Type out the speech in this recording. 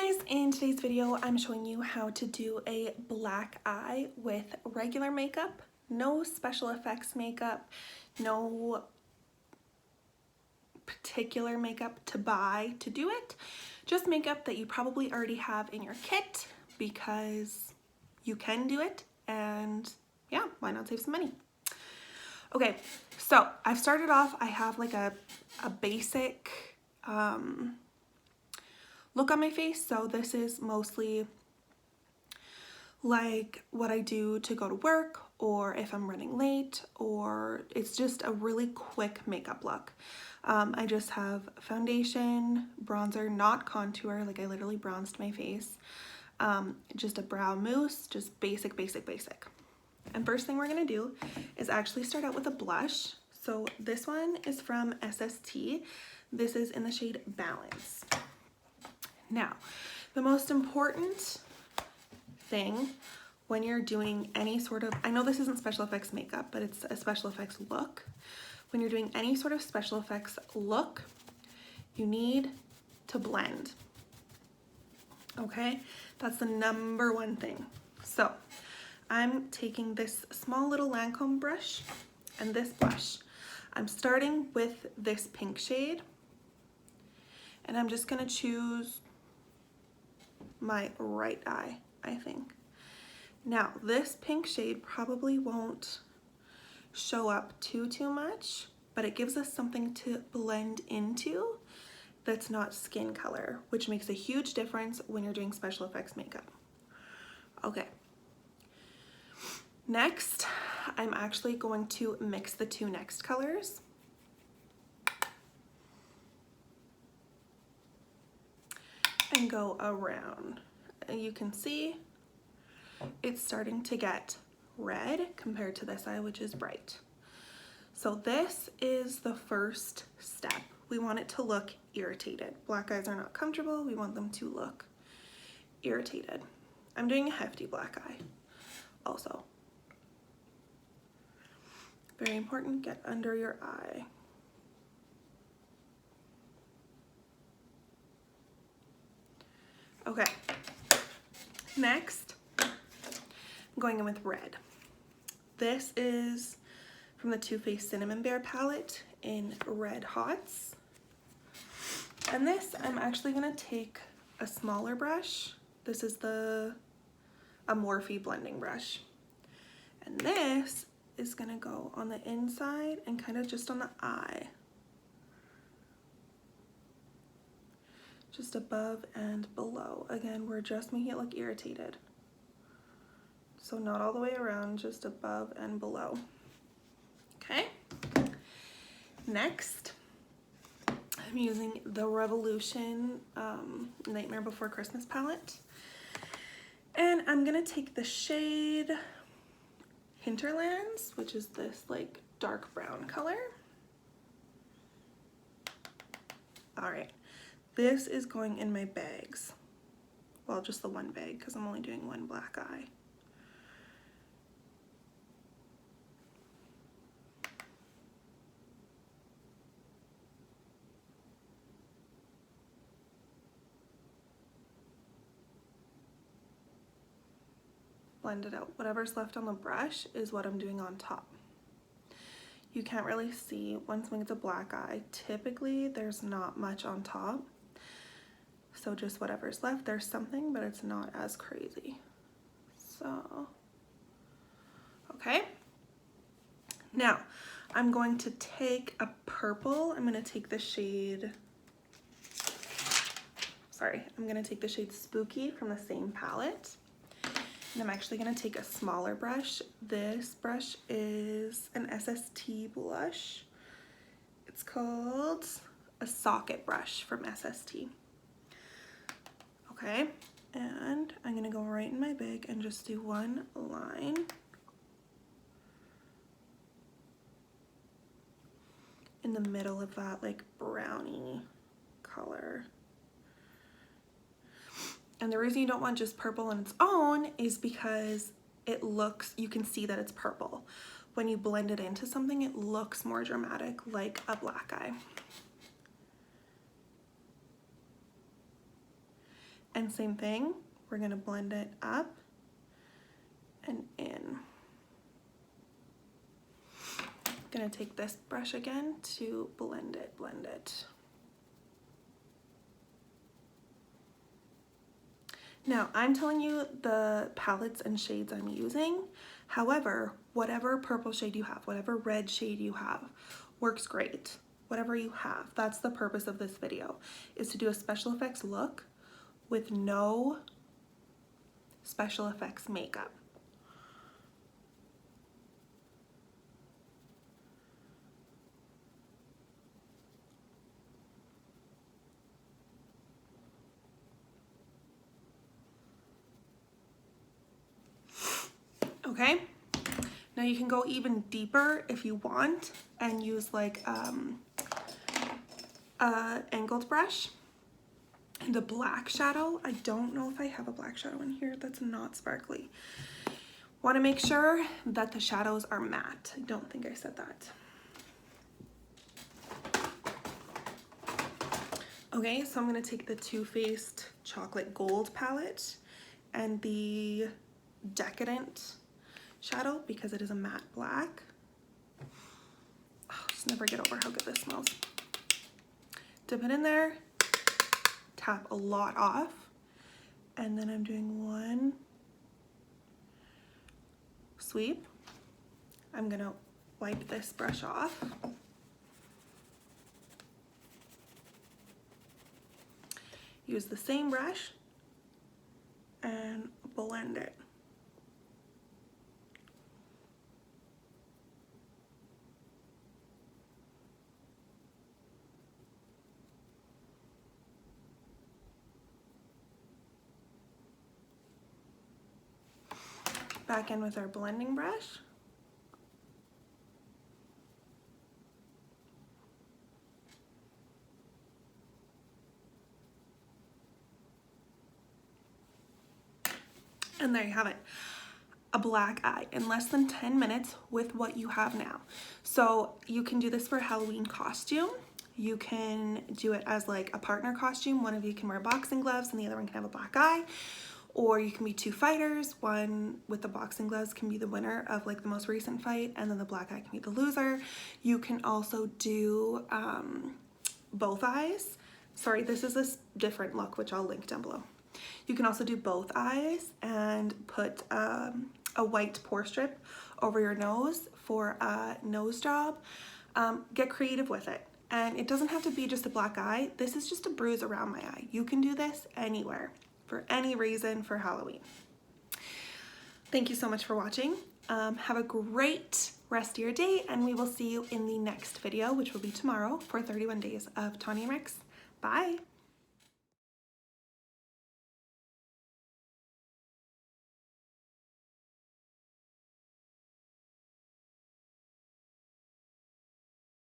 Guys, in today's video I'm showing you how to do a black eye with regular makeup, no special effects makeup, no particular makeup to buy to do it, just makeup that you probably already have in your kit because you can do it, and yeah, why not save some money? Okay, so I've started off, I have like a basic look on my face. So this is mostly like what I do to go to work, or if I'm running late, or it's just a really quick makeup look. I just have foundation, bronzer, not contour, like I literally bronzed my face, just a brow mousse, just basic. And first thing we're gonna do is actually start out with a blush. So this one is from SST. This is in the shade Balance. Now, the most important thing when you're doing any sort of, I know this isn't special effects makeup, but it's a special effects look. When you're doing any sort of special effects look, you need to blend. Okay, that's the number one thing. So I'm taking this small little Lancome brush and this blush. I'm starting with this pink shade, and I'm just gonna choose my right eye, I think. Now, this pink shade probably won't show up too much, but it gives us something to blend into that's not skin color, which makes a huge difference when you're doing special effects makeup. Okay. Next, I'm actually going to mix the two next colors. And go around. You can see it's starting to get red compared to this eye, which is bright. So this is the first step. We want it to look irritated. Black eyes are not comfortable. We want them to look irritated. I'm doing a hefty black eye also. Very important, get under your eye. Okay, next, I'm going in with red. This is from the Too Faced Cinnamon Bear palette in Red Hots. And this, I'm actually gonna take a smaller brush. This is the Morphe blending brush. And this is gonna go on the inside and kind of just on the eye. Just above and below. Again, we're just making it look irritated. So not all the way around, just above and below. Okay. Next, I'm using the Revolution Nightmare Before Christmas palette. And I'm gonna take the shade Hinterlands, which is this like dark brown color. All right. This is going in my bags. Well, just the one bag because I'm only doing one black eye. Blend it out. Whatever's left on the brush is what I'm doing on top. You can't really see once we get to black eye. Typically, there's not much on top. So just whatever's left, there's something, but it's not as crazy. So, okay. Now, I'm going to take a purple. I'm going to take the shade, I'm going to take the shade Spooky from the same palette. And I'm actually going to take a smaller brush. This brush is an SST blush. It's called a Socket brush from SST. Okay, and I'm gonna go right in my bag and just do one line. In the middle of that like brownie color. And the reason you don't want just purple on its own is because it looks, you can see that it's purple. When you blend it into something, it looks more dramatic, like a black eye. And same thing, we're gonna blend it up and in. Gonna take this brush again to blend it, Now, I'm telling you the palettes and shades I'm using. However, whatever purple shade you have, whatever red shade you have, works great. Whatever you have, that's the purpose of this video, is to do a special effects look with no special effects makeup. Okay, now you can go even deeper if you want and use like angled brush. The black shadow, I don't know if I have a black shadow in here that's not sparkly. Want to make sure that the shadows are matte. I don't think I said that. Okay, so I'm going to take the Too Faced Chocolate Gold palette and the Decadent shadow because it is a matte black. Oh, just never get over how good this smells. Dip it in there, tap a lot off, and then I'm doing one sweep. I'm gonna wipe this brush off. Use the same brush and blend it. Back in with our blending brush. And there you have it, a black eye in less than 10 minutes with what you have now. So you can do this for a Halloween costume. You can do it as like a partner costume. One of you can wear boxing gloves and the other one can have a black eye. Or you can be two fighters. One with the boxing gloves can be the winner of like the most recent fight, and then the black eye can be the loser. You can also do both eyes. Sorry, this is a different look, which I'll link down below. You can also do both eyes and put a white pore strip over your nose for a nose job. Get creative with it. And it doesn't have to be just a black eye. This is just a bruise around my eye. You can do this anywhere, for any reason, for Halloween. Thank you so much for watching. Have a great rest of your day, and we will see you in the next video, which will be tomorrow, for 31 days of Tawny Rex. Bye!